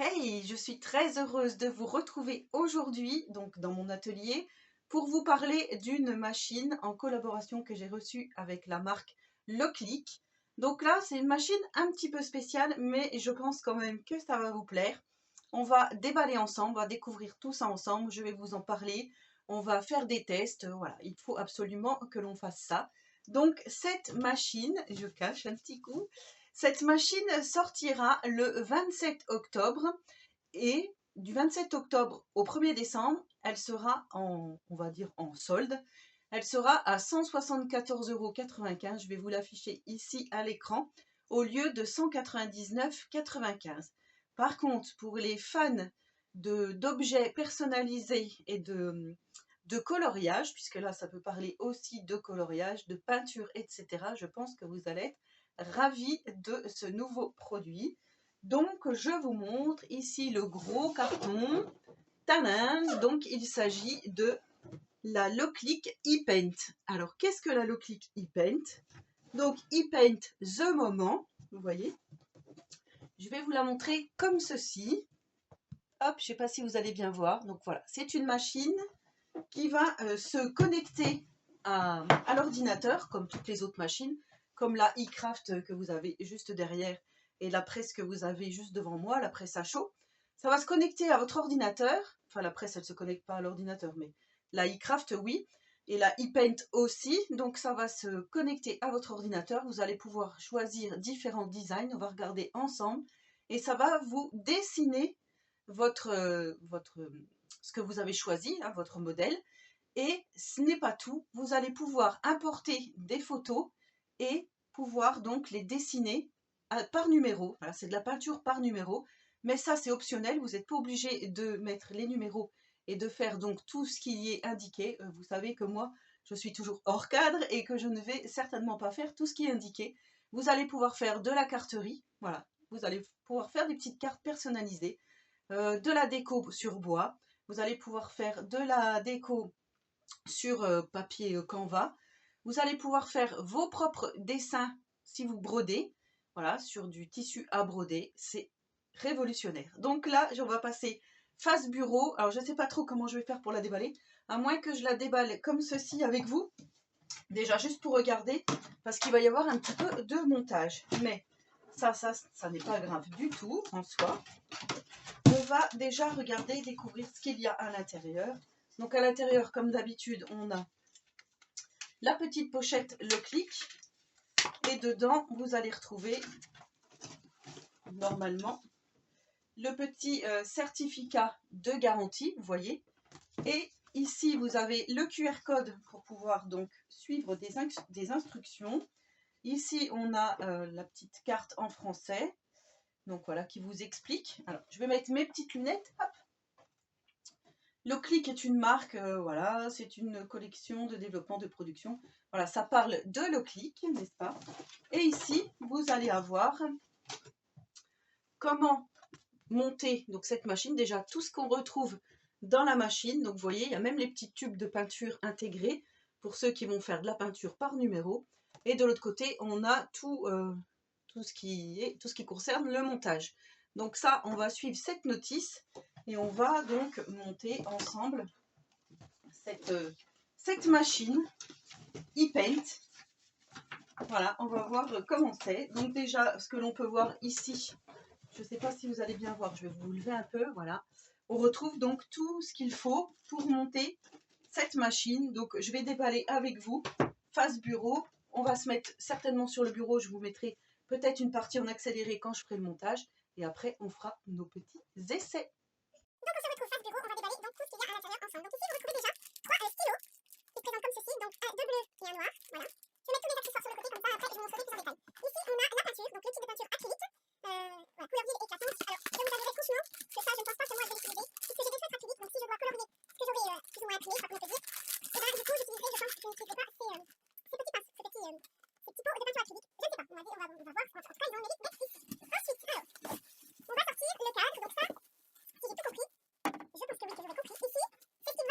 Hey, je suis très heureuse de vous retrouver aujourd'hui, donc dans mon atelier, pour vous parler d'une machine en collaboration que j'ai reçue avec la marque Loclick. Donc là, c'est une machine un petit peu spéciale, mais je pense quand même que ça va vous plaire. On va déballer ensemble, on va découvrir tout ça ensemble, je vais vous en parler, on va faire des tests, voilà, il faut absolument que l'on fasse ça. Donc cette machine, je cache un petit coup, cette machine sortira le 27 octobre et du 27 octobre au 1er décembre, elle sera on va dire en solde. Elle sera à 174,95 €. Je vais vous l'afficher ici à l'écran au lieu de 199,95 €. Par contre, pour les fans d'objets personnalisés et de coloriage, puisque là ça peut parler aussi de coloriage, de peinture, etc., je pense que vous allez être ravis de ce nouveau produit. Donc je vous montre ici le gros carton. Tadam! Donc il s'agit de la Loclick e-Paint. Alors qu'est-ce que la Loclick e-Paint? Donc e-Paint The Moment, vous voyez. Je vais vous la montrer comme ceci. Hop, je ne sais pas si vous allez bien voir. Donc voilà, c'est une machine qui va se connecter à l'ordinateur, comme toutes les autres machines, comme la iCraft que vous avez juste derrière et la presse que vous avez juste devant moi, la presse à chaud. Ça va se connecter à votre ordinateur. Enfin, la presse, elle ne se connecte pas à l'ordinateur, mais la iCraft, oui. Et la ePaint aussi. Donc, ça va se connecter à votre ordinateur. Vous allez pouvoir choisir différents designs. On va regarder ensemble. Et ça va vous dessiner ce que vous avez choisi, hein, votre modèle. Et ce n'est pas tout, vous allez pouvoir importer des photos et pouvoir donc les dessiner par numéro. Voilà, c'est de la peinture par numéro, mais ça c'est optionnel, vous n'êtes pas obligé de mettre les numéros et de faire donc tout ce qui y est indiqué. Vous savez que moi, je suis toujours hors cadre et que je ne vais certainement pas faire tout ce qui est indiqué. Vous allez pouvoir faire de la carterie, voilà, vous allez pouvoir faire des petites cartes personnalisées, de la déco sur bois, vous allez pouvoir faire de la déco sur papier Canva. Vous allez pouvoir faire vos propres dessins si vous brodez, voilà, sur du tissu à broder. C'est révolutionnaire. Donc là, on va passer face bureau. Alors, je ne sais pas trop comment je vais faire pour la déballer, à moins que je la déballe comme ceci avec vous. Déjà, juste pour regarder, parce qu'il va y avoir un petit peu de montage. Mais ça n'est pas grave du tout en soi. On va déjà regarder, découvrir ce qu'il y a à l'intérieur. Donc à l'intérieur, comme d'habitude, on a la petite pochette Loclick et dedans, vous allez retrouver normalement le petit certificat de garantie, vous voyez. Et ici, vous avez le QR code pour pouvoir donc suivre des instructions. Ici, on a la petite carte en français, donc voilà, qui vous explique. Alors, je vais mettre mes petites lunettes. Hop. Loclick est une marque, voilà, c'est une collection de développement de production. Voilà, ça parle de Loclick, n'est-ce pas? Et ici, vous allez avoir comment monter donc cette machine. Déjà, tout ce qu'on retrouve dans la machine. Donc, vous voyez, il y a même les petits tubes de peinture intégrés pour ceux qui vont faire de la peinture par numéro. Et de l'autre côté, on a tout ce qui concerne le montage. Donc ça, on va suivre cette notice et on va donc monter ensemble cette machine e-Paint. Voilà, on va voir comment c'est. Donc déjà, ce que l'on peut voir ici, je ne sais pas si vous allez bien voir, je vais vous lever un peu, voilà. On retrouve donc tout ce qu'il faut pour monter cette machine. Donc je vais déballer avec vous, face bureau. On va se mettre certainement sur le bureau, je vous mettrai peut-être une partie en accéléré quand je ferai le montage. Et après, on fera nos petits essais. Donc on se retrouve face bureau, on va déballer donc tout ce qu'il y a à l'intérieur ensemble. Donc ici vous retrouvez déjà 3 stylos qui se présentent comme ceci, donc un de bleu et un noir, voilà. Je vais mettre tous les accessoires sur le côté comme ça, après je vous montrerai plus en détail. Ici on a la peinture, donc le type de peinture acrylique, voilà, couleur vive et éclatante. Alors je vous avouerai franchement que ça je ne pense pas que moi je vais l'utiliser, puisque j'ai des feutres acryliques, donc si je dois colorier ce que j'aurai plus ou moins imprimé, je crois qu'on peut dire, et ben du coup j'utiliserai, je pense que je n'utiliserai pas ces petits pinces, ces petits pots de peinture acrylique. Je ne sais pas, on va voir, en tout cas ils ont le mérite d'être ici. Ensuite, alors, on va sortir le cadre, donc ça, si j'ai tout compris, je pense que oui, que j'aurais compris. Ici, c'est ce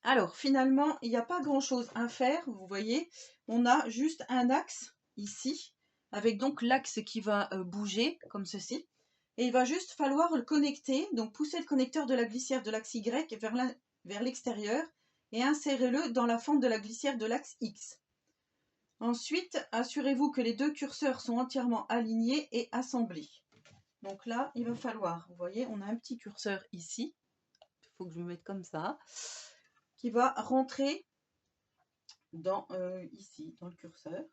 Alors, finalement, il n'y a pas grand-chose à faire, vous voyez. On a juste un axe ici, avec donc l'axe qui va bouger, comme ceci. Et il va juste falloir le connecter, donc pousser le connecteur de la glissière de l'axe Y vers l'extérieur et insérer-le dans la fente de la glissière de l'axe X. Ensuite, assurez-vous que les deux curseurs sont entièrement alignés et assemblés. Donc là, il va falloir, vous voyez, on a un petit curseur ici. Il faut que je me mette comme ça. Qui va rentrer dans ici, dans le curseur.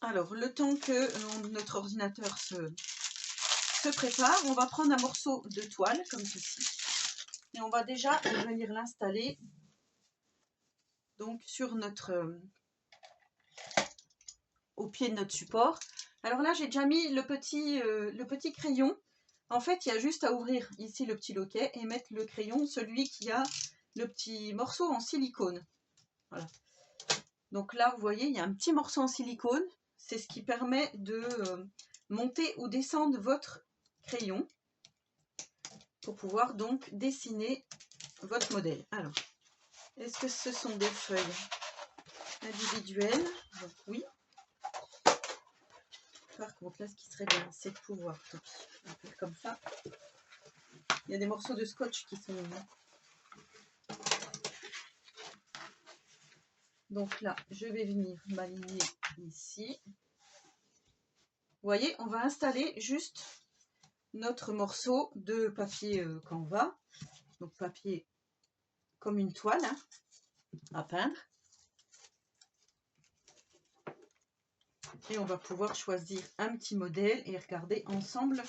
Alors, le temps que notre ordinateur se prépare, on va prendre un morceau de toile, comme ceci. Et on va déjà venir l'installer donc sur au pied de notre support. Alors là, j'ai déjà mis le petit crayon. En fait, il y a juste à ouvrir ici le petit loquet et mettre le crayon, celui qui a le petit morceau en silicone. Voilà. Donc là, vous voyez, il y a un petit morceau en silicone. C'est ce qui permet de monter ou descendre votre crayon pour pouvoir donc dessiner votre modèle. Alors, est-ce que ce sont des feuilles individuelles? Donc, oui. Par contre, là, ce qui serait bien, c'est de pouvoir, un peu comme ça. Il y a des morceaux de scotch qui sont... Donc là, je vais venir m'aligner ici. Vous voyez, on va installer juste notre morceau de papier Canva. Donc papier comme une toile hein, à peindre. Et on va pouvoir choisir un petit modèle et regarder ensemble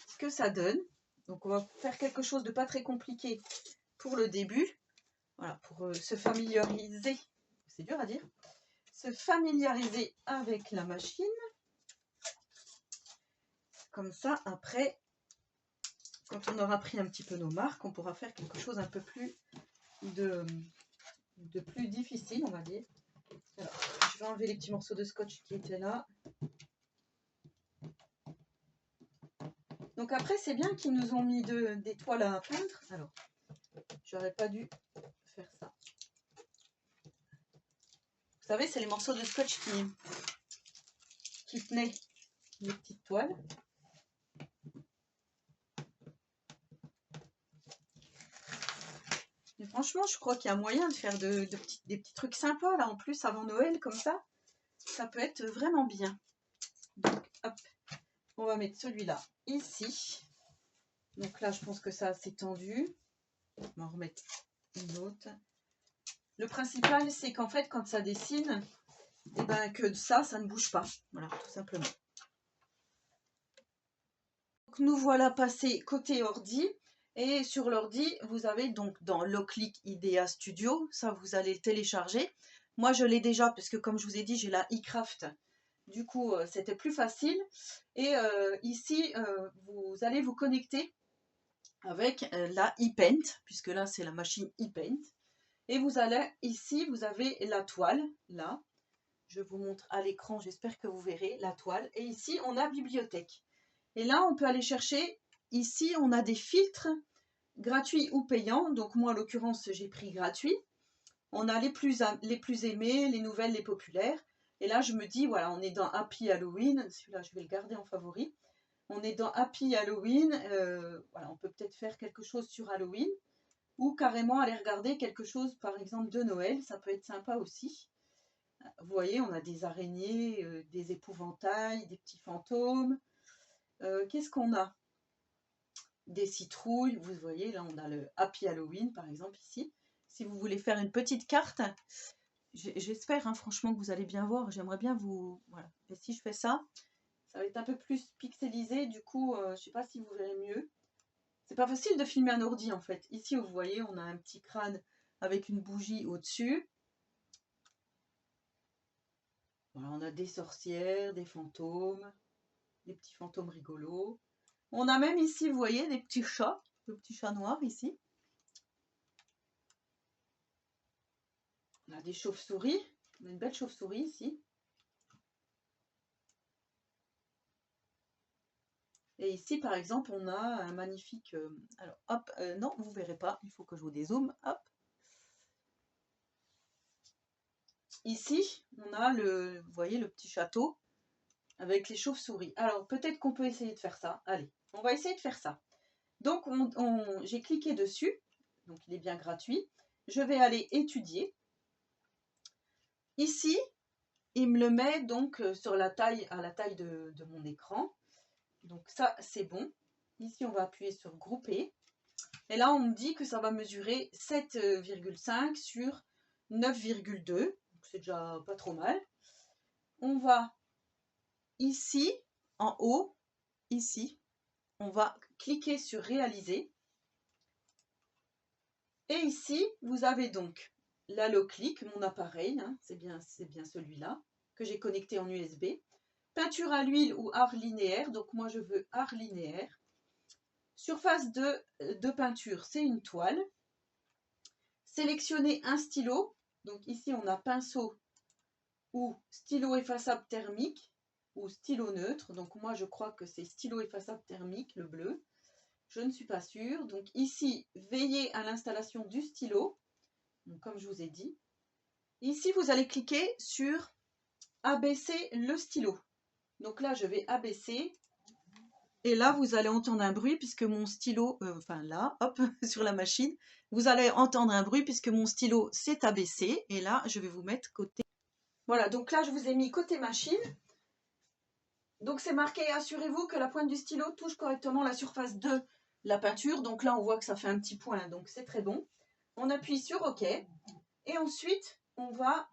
ce que ça donne. Donc on va faire quelque chose de pas très compliqué pour le début. Voilà, pour se familiariser, c'est dur à dire, se familiariser avec la machine. Comme ça, après, quand on aura pris un petit peu nos marques, on pourra faire quelque chose un peu plus de plus difficile, on va dire. Alors, je vais enlever les petits morceaux de scotch qui étaient là. Donc après, c'est bien qu'ils nous ont mis des toiles à peindre. Alors, j'aurais pas dû faire ça. Vous savez, c'est les morceaux de scotch qui tenaient les petites toiles. Mais franchement, je crois qu'il y a moyen de faire des petits trucs sympas là en plus avant Noël comme ça. Ça peut être vraiment bien. Donc, hop, on va mettre celui-là ici. Donc là, je pense que ça s'est tendu. On va en remettre une autre. Le principal, c'est qu'en fait, quand ça dessine, et ben, que ça ne bouge pas. Voilà, tout simplement. Donc, nous voilà passés côté ordi. Et sur l'ordi, vous avez donc dans Loclick IDEA Studio, ça vous allez le télécharger. Moi, je l'ai déjà parce que comme je vous ai dit, j'ai la iCraft. Du coup, c'était plus facile. Et ici, vous allez vous connecter avec la ePaint, puisque là, c'est la machine ePaint. Et vous allez, ici, vous avez la toile, là. Je vous montre à l'écran, j'espère que vous verrez la toile. Et ici, on a bibliothèque. Et là, on peut aller chercher, ici, on a des filtres gratuits ou payants. Donc moi, en l'occurrence, j'ai pris gratuit. On a les plus aimés, les nouvelles, les populaires. Et là, je me dis, voilà, on est dans Happy Halloween. Celui-là, je vais le garder en favori. On est dans Happy Halloween. Voilà, on peut peut-être faire quelque chose sur Halloween. Ou carrément aller regarder quelque chose, par exemple, de Noël. Ça peut être sympa aussi. Vous voyez, on a des araignées, des épouvantails, des petits fantômes. Qu'est-ce qu'on a? Des citrouilles. Vous voyez, là, on a le Happy Halloween, par exemple, ici. Si vous voulez faire une petite carte, j'espère, hein, franchement, que vous allez bien voir. J'aimerais bien vous... Voilà. Et si je fais ça, ça va être un peu plus pixelisé. Du coup, je ne sais pas si vous verrez mieux. C'est pas facile de filmer un ordi, en fait. Ici, vous voyez, on a un petit crâne avec une bougie au-dessus. Voilà, on a des sorcières, des fantômes, des petits fantômes rigolos. On a même ici, vous voyez, des petits chats, le petit chat noir ici. On a des chauves-souris, on a une belle chauve-souris ici. Et ici, par exemple, on a un magnifique... alors, hop, non, vous ne verrez pas, il faut que je vous dézoome, hop. Ici, on a le, vous voyez, le petit château avec les chauves-souris. Alors, peut-être qu'on peut essayer de faire ça. Allez, on va essayer de faire ça. Donc, j'ai cliqué dessus. Donc, il est bien gratuit. Je vais aller étudier. Ici, il me le met donc sur la taille, à la taille de mon écran. Donc, ça, c'est bon. Ici, on va appuyer sur grouper. Et là, on me dit que ça va mesurer 7,5 sur 9,2. C'est déjà pas trop mal. On va ici, en haut, ici, on va cliquer sur réaliser. Et ici, vous avez donc l'Halloclick, mon appareil, hein, c'est bien celui-là, que j'ai connecté en USB. Peinture à l'huile ou art linéaire, donc moi je veux art linéaire. Surface de peinture, c'est une toile. Sélectionnez un stylo, donc ici on a pinceau ou stylo effaçable thermique ou stylo neutre, donc moi je crois que c'est stylo effaçable thermique, le bleu. Je ne suis pas sûre. Donc ici, veillez à l'installation du stylo, donc, comme je vous ai dit. Ici, vous allez cliquer sur abaisser le stylo. Donc là, je vais abaisser. Et là, vous allez entendre un bruit puisque mon stylo, enfin là, hop, sur la machine, vous allez entendre un bruit puisque mon stylo s'est abaissé. Et là, je vais vous mettre côté. Voilà, donc là, je vous ai mis côté machine. Donc c'est marqué, assurez-vous que la pointe du stylo touche correctement la surface de la peinture. Donc là, on voit que ça fait un petit point, donc c'est très bon. On appuie sur OK. Et ensuite, on va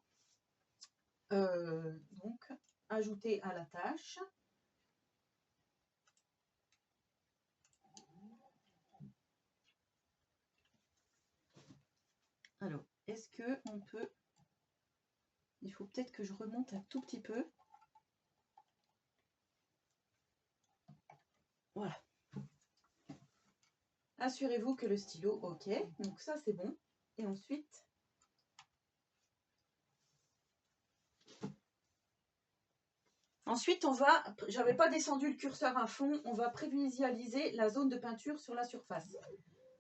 donc ajouter à la tâche. Alors, est-ce que on peut... Il faut peut-être que je remonte un tout petit peu. Voilà. Assurez-vous que le stylo, OK. Donc ça, c'est bon. Et ensuite... Ensuite, on va, j'avais pas descendu le curseur à fond, on va prévisualiser la zone de peinture sur la surface.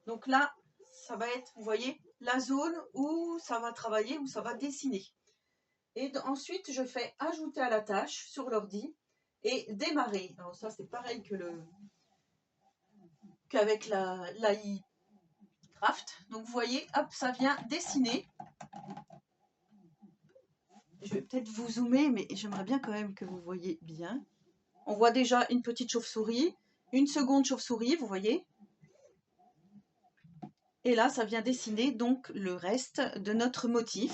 Donc là, ça va être, vous voyez, la zone où ça va travailler, où ça va dessiner. Et ensuite, je fais ajouter à la tâche sur l'ordi et démarrer. Alors ça, c'est pareil qu'avec l'AI Craft. Donc vous voyez, hop, ça vient dessiner. Je vais peut-être vous zoomer, mais j'aimerais bien quand même que vous voyez bien. On voit déjà une petite chauve-souris, une seconde chauve-souris, vous voyez. Et là, ça vient dessiner donc le reste de notre motif.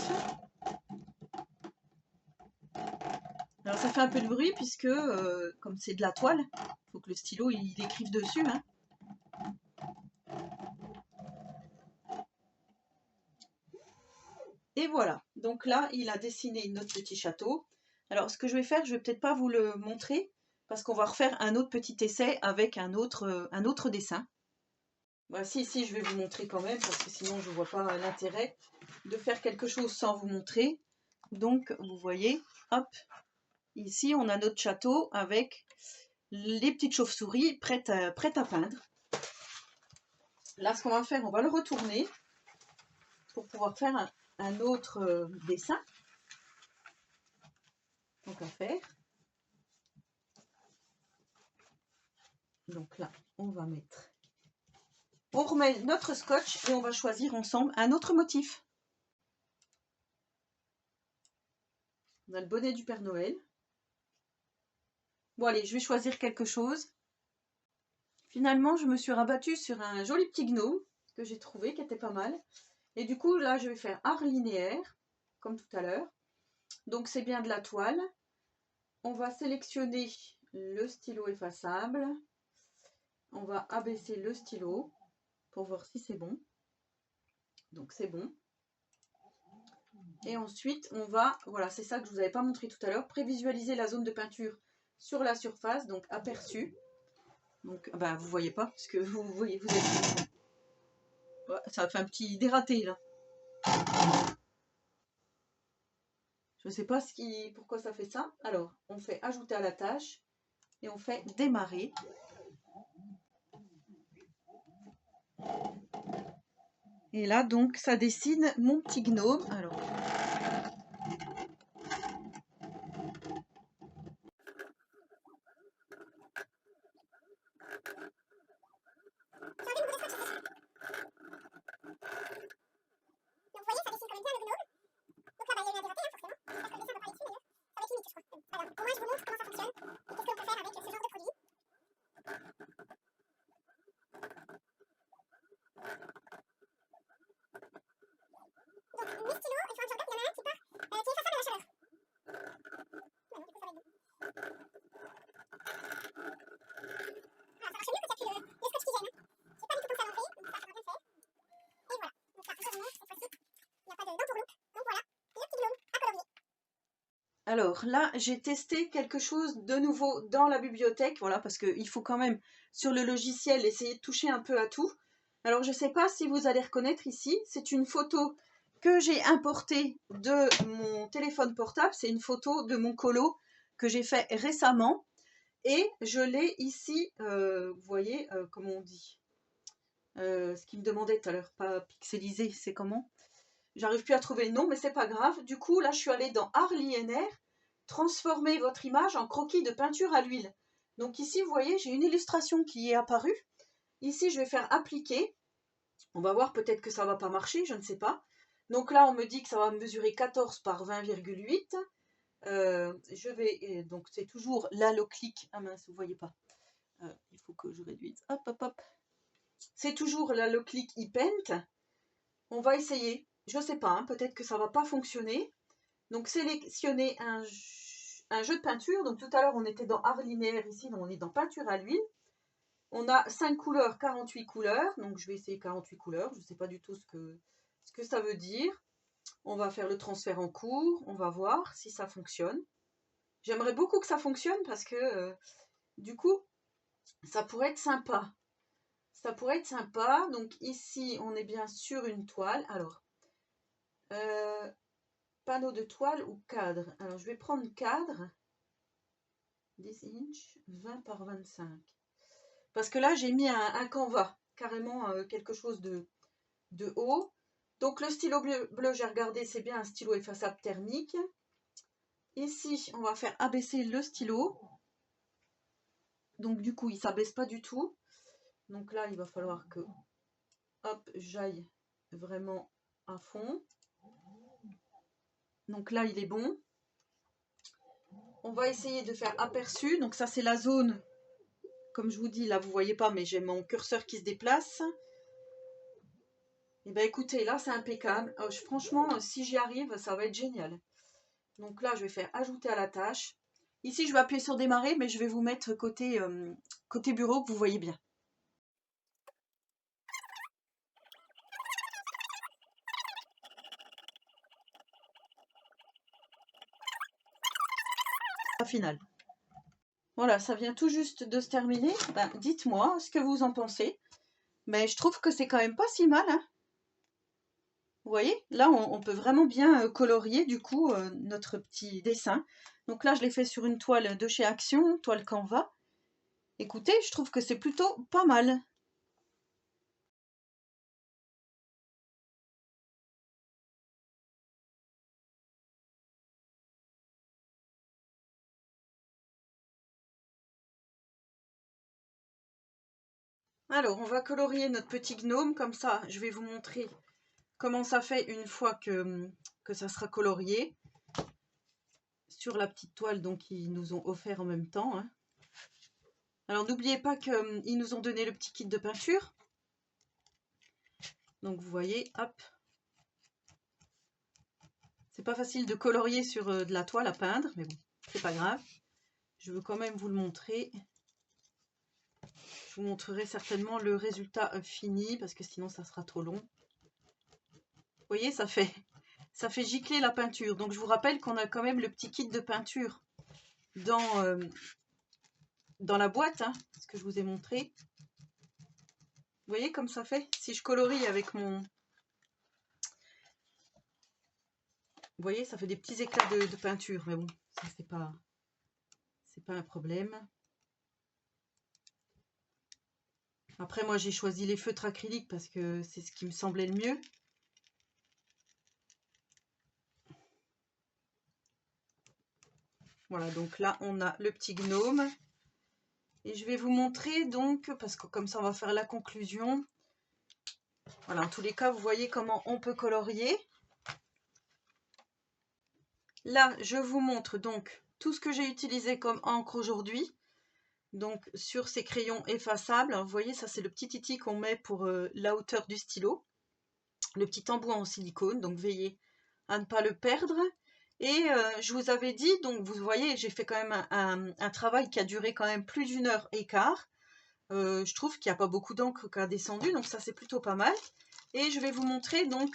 Alors ça fait un peu de bruit puisque, comme c'est de la toile, il faut que le stylo il écrive dessus. Hein. Et voilà, donc là, il a dessiné notre petit château. Alors, ce que je vais faire, je vais peut-être pas vous le montrer, parce qu'on va refaire un autre petit essai avec un autre dessin. Bah, si, je vais vous montrer quand même, parce que sinon, je ne vois pas l'intérêt de faire quelque chose sans vous montrer. Donc, vous voyez, hop, ici, on a notre château avec les petites chauves-souris prêtes à peindre. Là, ce qu'on va faire, on va le retourner pour pouvoir faire un autre dessin. Donc à faire. Donc là, on va mettre... On remet notre scotch et on va choisir ensemble un autre motif. On a le bonnet du Père Noël. Bon allez, je vais choisir quelque chose. Finalement, je me suis rabattue sur un joli petit gnome que j'ai trouvé, qui était pas mal. Et du coup, là, je vais faire art linéaire, comme tout à l'heure. Donc, c'est bien de la toile. On va sélectionner le stylo effaçable. On va abaisser le stylo pour voir si c'est bon. Donc, c'est bon. Et ensuite, on va, voilà, c'est ça que je vous avais pas montré tout à l'heure, prévisualiser la zone de peinture sur la surface, donc aperçu. Donc, bah, vous voyez pas, parce que vous voyez, vous êtes... Ouais, ça a fait un petit dératé, là. Je ne sais pas pourquoi ça fait ça. Alors, on fait ajouter à la tâche et on fait démarrer. Et là, donc, ça dessine mon petit gnome. Alors, Donc vous voyez, ça dessine quand même bien le gnome. Donc là, bah, il y a eu un dératé, hein, forcément. Parce que le dessin va pas aller dessus, mais ça va être limite, je crois. Alors, au moins, je vous montre comment ça fonctionne et qu'est-ce que l'on peut faire avec ce genre de produit. Donc, mes stylos, il faut que je regarde, il y en a un qui part, qui est effaçable à la chaleur. Ouais, non, du coup, ça va être bon. Alors, ça marche mieux que ça pue le scotch qui gêne. J'ai pas du tout pensé à l'enlever, donc ça va bien le faire. Et voilà. Donc là, je vous montre, cette fois-ci, il n'y a pas d'entourloupe. Donc voilà, le petit gnome à colorier. alors là, j'ai testé quelque chose de nouveau dans la bibliothèque. Voilà, parce qu'il faut quand même, sur le logiciel, essayer de toucher un peu à tout. Alors, je ne sais pas si vous allez reconnaître ici. C'est une photo que j'ai importée de mon téléphone portable. C'est une photo de mon colo que j'ai fait récemment. Et je l'ai ici, vous voyez, comment on dit, ce qu'il me demandait tout à l'heure, pas pixelisé, c'est comment? J'arrive plus à trouver le nom, mais c'est pas grave. Du coup, là, je suis allée dans art linéaire, transformer votre image en croquis de peinture à l'huile. Donc ici, vous voyez, j'ai une illustration qui est apparue. Ici, je vais faire appliquer. On va voir, peut-être que ça va pas marcher, je ne sais pas. Donc là, on me dit que ça va mesurer 14 par 20,8. Je vais, donc c'est toujours l'Aloclick. Ah mince, vous voyez pas. Il faut que je réduise. Hop, hop, hop. C'est toujours l'Aloclick ePaint. On va essayer. Je sais pas, hein, peut-être que ça va pas fonctionner. Donc sélectionner un jeu de peinture. Donc tout à l'heure, on était dans art linéaire. Ici, on est dans peinture à l'huile. On a 5 couleurs, 48 couleurs. Donc je vais essayer 48 couleurs. Je ne sais pas du tout ce que ça veut dire. On va faire le transfert en cours. On va voir si ça fonctionne. J'aimerais beaucoup que ça fonctionne parce que du coup, ça pourrait être sympa. Ça pourrait être sympa. Donc ici, on est bien sur une toile. Alors, panneau de toile ou cadre. Alors, je vais prendre cadre. 10 inch, 20 par 25. Parce que là, j'ai mis un canevas. Carrément quelque chose de haut. Donc, le stylo bleu j'ai regardé, c'est bien un stylo effaçable thermique. Ici, on va faire abaisser le stylo. Donc, du coup, il ne s'abaisse pas du tout. Donc là, il va falloir que hop, j'aille vraiment à fond. Donc là, il est bon. On va essayer de faire aperçu. Donc ça, c'est la zone, comme je vous dis, là, vous voyez pas, mais j'ai mon curseur qui se déplace. Et bien, écoutez, là, c'est impeccable. Franchement, si j'y arrive, ça va être génial. Donc là, je vais faire ajouter à la tâche. Ici, je vais appuyer sur démarrer, mais je vais vous mettre côté, côté bureau, que vous voyez bien. La finale. Voilà, ça vient tout juste de se terminer. Ben, dites-moi ce que vous en pensez. Mais je trouve que c'est quand même pas si mal, hein. Vous voyez, là, on peut vraiment bien colorier, du coup, notre petit dessin. Donc là, je l'ai fait sur une toile de chez Action, toile Canva. Écoutez, je trouve que c'est plutôt pas mal. Alors, on va colorier notre petit gnome, comme ça, je vais vous montrer comment ça fait une fois que ça sera colorié. sur la petite toile donc qu'ils nous ont offert en même temps, hein. Alors n'oubliez pas qu'ils nous ont donné le petit kit de peinture. Donc vous voyez, hop. C'est pas facile de colorier sur de la toile à peindre, mais bon, c'est pas grave. Je veux quand même vous le montrer. Je vous montrerai certainement le résultat fini parce que sinon ça sera trop long. Vous voyez, ça fait gicler la peinture. Donc je vous rappelle qu'on a quand même le petit kit de peinture dans la boîte, hein, ce que je vous ai montré. Vous voyez comme ça fait? Si je colorie avec mon... Vous voyez, ça fait des petits éclats de peinture. Mais bon, ça c'est pas un problème. Après, moi, j'ai choisi les feutres acryliques parce que c'est ce qui me semblait le mieux. Voilà, donc là, on a le petit gnome. Et je vais vous montrer donc, parce que comme ça, on va faire la conclusion. Voilà, en tous les cas, vous voyez comment on peut colorier. Là, je vous montre donc tout ce que j'ai utilisé comme encre aujourd'hui. Donc, sur ces crayons effaçables. Alors, vous voyez, ça, c'est le petit titi qu'on met pour la hauteur du stylo. Le petit embout en silicone. Donc, veillez à ne pas le perdre. Et je vous avais dit, donc vous voyez, j'ai fait quand même un travail qui a duré quand même plus d'1h15. Je trouve qu'il n'y a pas beaucoup d'encre qui a descendu, donc ça c'est plutôt pas mal. Et je vais vous montrer donc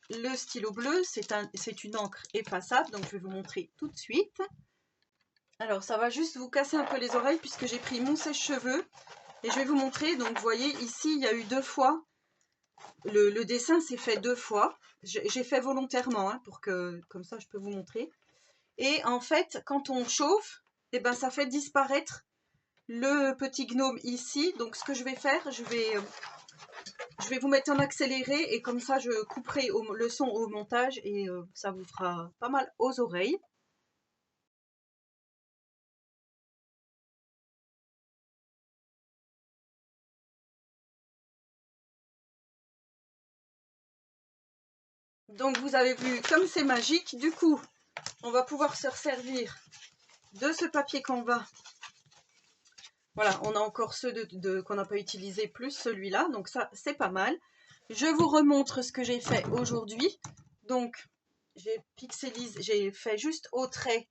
le stylo bleu, c'est une encre effaçable, donc je vais vous montrer tout de suite. Alors ça va juste vous casser un peu les oreilles puisque j'ai pris mon sèche-cheveux et je vais vous montrer. Donc vous voyez ici il y a eu 2 fois, le dessin s'est fait 2 fois. J'ai fait volontairement hein, pour que comme ça je peux vous montrer. Et en fait quand on chauffe, et ben, ça fait disparaître le petit gnome ici. Donc ce que je vais faire, je vais vous mettre en accéléré et comme ça je couperai le son au montage et ça vous fera pas mal aux oreilles. Donc vous avez vu comme c'est magique. Du coup on va pouvoir se resservir de ce papier Canva. Voilà, on a encore ceux qu'on n'a pas utilisé plus celui-là, donc ça c'est pas mal. Je vous remontre ce que j'ai fait aujourd'hui. Donc j'ai fait juste au trait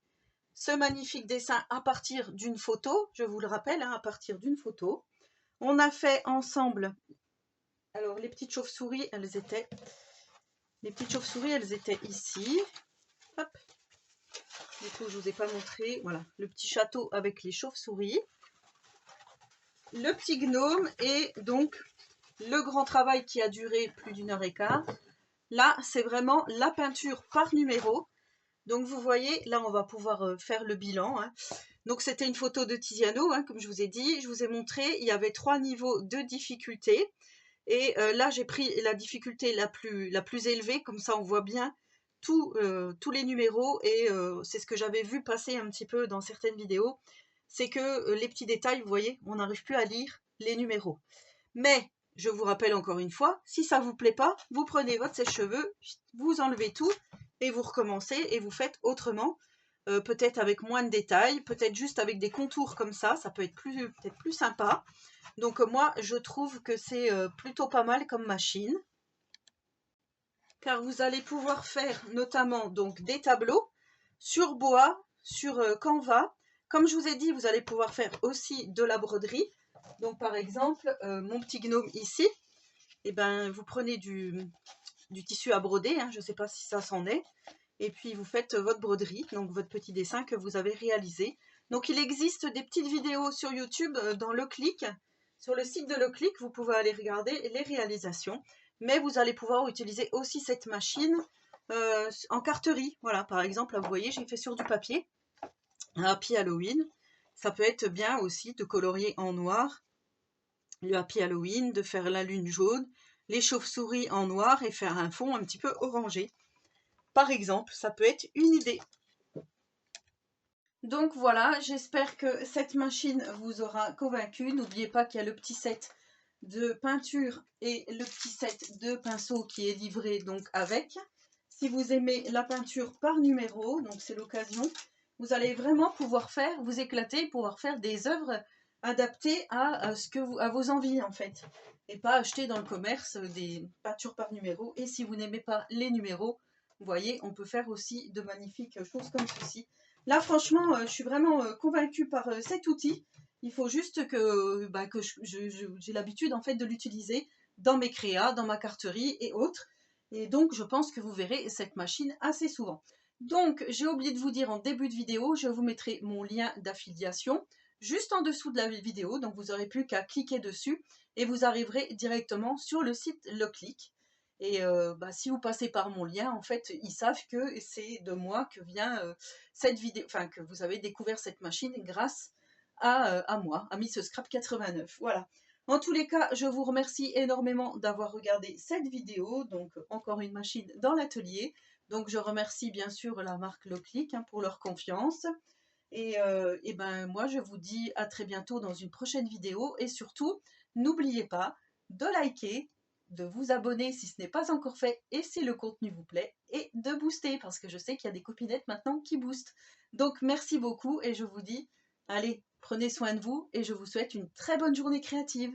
ce magnifique dessin à partir d'une photo, je vous le rappelle, hein, à partir d'une photo. On a fait ensemble, alors les petites chauves-souris, elles étaient ici. Hop. Du coup, je ne vous ai pas montré, voilà, le petit château avec les chauves-souris. Le petit gnome et donc le grand travail qui a duré plus d'1h15. Là, c'est vraiment la peinture par numéro. Donc vous voyez, là on va pouvoir faire le bilan. Hein. Donc c'était une photo de Tiziano, hein, comme je vous ai dit. Je vous ai montré, il y avait 3 niveaux de difficulté. Et là j'ai pris la difficulté la plus élevée, comme ça on voit bien tous les numéros. Et c'est ce que j'avais vu passer un petit peu dans certaines vidéos. C'est que les petits détails, vous voyez, on n'arrive plus à lire les numéros. Mais je vous rappelle encore une fois, si ça ne vous plaît pas, vous prenez votre sèche-cheveux, vous enlevez tout et vous recommencez et vous faites autrement. Peut-être avec moins de détails, peut-être juste avec des contours comme ça peut être peut-être plus sympa. Donc moi, je trouve que c'est plutôt pas mal comme machine. Car vous allez pouvoir faire notamment donc des tableaux sur bois, sur Canva. Comme je vous ai dit, vous allez pouvoir faire aussi de la broderie. Donc par exemple, mon petit gnome ici, eh ben, vous prenez du tissu à broder, hein, je ne sais pas si ça s'en est, et puis vous faites votre broderie, donc votre petit dessin que vous avez réalisé. Donc il existe des petites vidéos sur YouTube dans Leclic, sur le site de Leclic, vous pouvez aller regarder les réalisations, mais vous allez pouvoir utiliser aussi cette machine en carterie. Voilà, par exemple, là, vous voyez, j'ai fait sur du papier, un Happy Halloween. Ça peut être bien aussi de colorier en noir le Happy Halloween, de faire la lune jaune, les chauves-souris en noir et faire un fond un petit peu orangé. Par exemple, ça peut être une idée. Donc voilà, j'espère que cette machine vous aura convaincu. N'oubliez pas qu'il y a le petit set de peinture et le petit set de pinceau qui est livré donc avec. Si vous aimez la peinture par numéro, donc c'est l'occasion. vous allez vraiment pouvoir vous éclater, pouvoir faire des œuvres adaptées à à vos envies en fait. Et pas acheter dans le commerce des peintures par numéro. Et si vous n'aimez pas les numéros, vous voyez, on peut faire aussi de magnifiques choses comme ceci. Là, franchement, je suis vraiment convaincue par cet outil. Il faut juste que j'ai l'habitude en fait de l'utiliser dans mes créas, dans ma carterie et autres. Et donc, je pense que vous verrez cette machine assez souvent. Donc, j'ai oublié de vous dire en début de vidéo, je vous mettrai mon lien d'affiliation juste en dessous de la vidéo. Donc, vous n'aurez plus qu'à cliquer dessus et vous arriverez directement sur le site Loclick. Et si vous passez par mon lien, en fait, ils savent que c'est de moi que vient cette vidéo, enfin que vous avez découvert cette machine grâce à moi, à Miss Scrap 89. Voilà. En tous les cas, je vous remercie énormément d'avoir regardé cette vidéo. Donc, encore une machine dans l'atelier. Donc, je remercie bien sûr la marque Loclick pour leur confiance. Et ben moi, je vous dis à très bientôt dans une prochaine vidéo. Et surtout, n'oubliez pas de liker, de vous abonner si ce n'est pas encore fait et si le contenu vous plaît, et de booster parce que je sais qu'il y a des copinettes maintenant qui boostent. Donc merci beaucoup et je vous dis, allez, prenez soin de vous et je vous souhaite une très bonne journée créative.